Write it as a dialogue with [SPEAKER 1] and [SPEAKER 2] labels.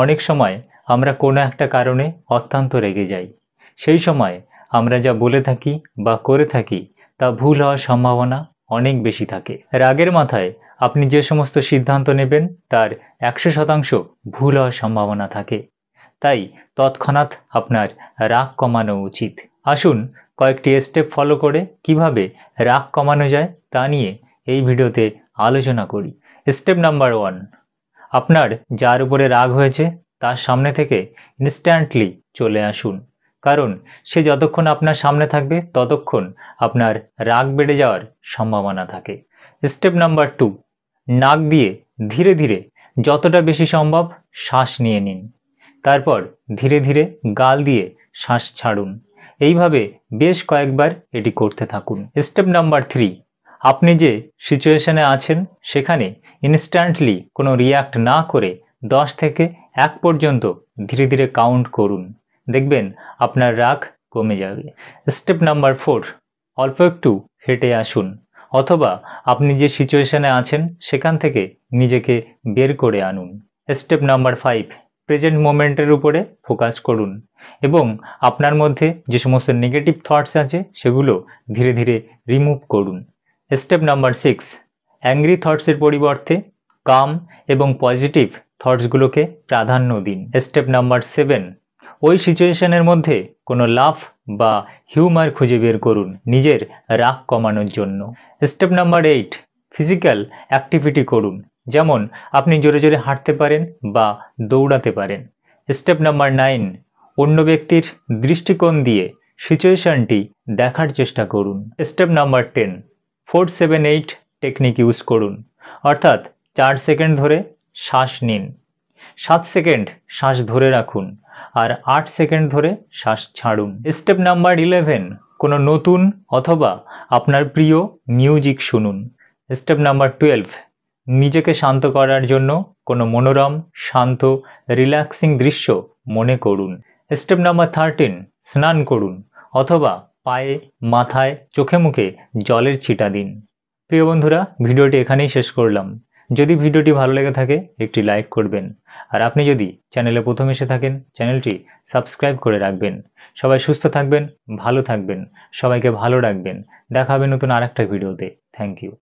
[SPEAKER 1] অনেক সময় আমরা কোনো একটা কারণে অত্যন্ত রেগে যাই। সেই সময় আমরা যা বলে থাকি বা করে থাকি তা ভুল হওয়ার সম্ভাবনা অনেক বেশি থাকে। রাগের মাথায় আপনি যে সমস্ত সিদ্ধান্ত নেবেন তার 100% ভুল হওয়ার সম্ভাবনা থাকে। তাই তৎক্ষণাৎ আপনার রাগ কমানো উচিত। আসুন কয়েকটি স্টেপ ফলো করে কিভাবে রাগ কমানো যায় তা নিয়ে এই ভিডিওতে আলোচনা করি। স্টেপ নাম্বার 1, আপনার যার উপরে রাগ হয়েছে তার সামনে থেকে ইনস্ট্যান্টলি চলে আসুন, কারণ সে যতক্ষণ আপনার সামনে থাকবে ততক্ষণ আপনার রাগ বেড়ে যাওয়ার সম্ভাবনা থাকে। স্টেপ নাম্বার 2, নাক দিয়ে ধীরে ধীরে যতটা বেশি সম্ভব শ্বাস নিয়ে নিন। তারপর ধীরে ধীরে গাল দিয়ে শ্বাস ছাড়ুন। এইভাবে বেশ কয়েকবার এটি করতে থাকুন। স্টেপ নাম্বার 3, আপনি যে সিচুয়েশনে আছেন সেখানে ইনস্ট্যান্টলি কোনো রিয়্যাক্ট না করে 10 থেকে 1 পর্যন্ত ধীরে ধীরে কাউন্ট করুন। দেখবেন আপনার রাগ কমে যাবে। স্টেপ নাম্বার 4, অল্প একটু হেঁটে আসুন, অথবা আপনি যে সিচুয়েশনে আছেন সেখান থেকে নিজেকে বের করে আনুন। স্টেপ নাম্বার 5, প্রেজেন্ট মোমেন্টের উপরে ফোকাস করুন এবং আপনার মধ্যে যে সমস্ত নেগেটিভ থটস আছে সেগুলো ধীরে ধীরে রিমুভ করুন। স্টেপ নাম্বার 6, অ্যাংরি থটসের পরিবর্তে কাম এবং পজিটিভ থটসগুলোকে প্রাধান্য দিন। স্টেপ নাম্বার 7, ওই সিচুয়েশনের মধ্যে কোনো লাফ বা হিউমার খুঁজে বের করুন নিজের রাগ কমানোর জন্য। স্টেপ নাম্বার 8, ফিজিক্যাল অ্যাক্টিভিটি করুন, যেমন আপনি জোরে জোরে হাঁটতে পারেন বা দৌড়াতে পারেন। স্টেপ নাম্বার 9, অন্য ব্যক্তির দৃষ্টিকোণ দিয়ে সিচুয়েশনটি দেখার চেষ্টা করুন। স্টেপ নাম্বার 10, 4-7-8 টেকনিক ইউজ করুন, অর্থাৎ 4 সেকেন্ড ধরে শ্বাস নিন, 7 সেকেন্ড শ্বাস ধরে রাখুন আর 8 সেকেন্ড ধরে শ্বাস ছাড়ুন। স্টেপ নাম্বার 11, কোনো নতুন অথবা আপনার প্রিয় মিউজিক শুনুন। স্টেপ নাম্বার 12, নিজেকে শান্ত করার জন্য কোনো মনোরম, শান্ত, রিল্যাক্সিং দৃশ্য মনে করুন। স্টেপ নাম্বার 13, স্নান করুন অথবা পায়ে, মাথায়, চোখে মুখে জলের ছিটা দিন। প্রিয় বন্ধুরা, ভিডিওটি এখানেই শেষ করলাম। যদি ভিডিওটি ভালো লেগে থাকে একটি লাইক করবেন, আর আপনি যদি চ্যানেলে প্রথম এসে থাকেন চ্যানেলটি সাবস্ক্রাইব করে রাখবেন। সবাই সুস্থ থাকবেন, ভালো থাকবেন, সবাইকে ভালো রাখবেন। দেখা হবে নতুন আরেকটা ভিডিওতে। Thank you.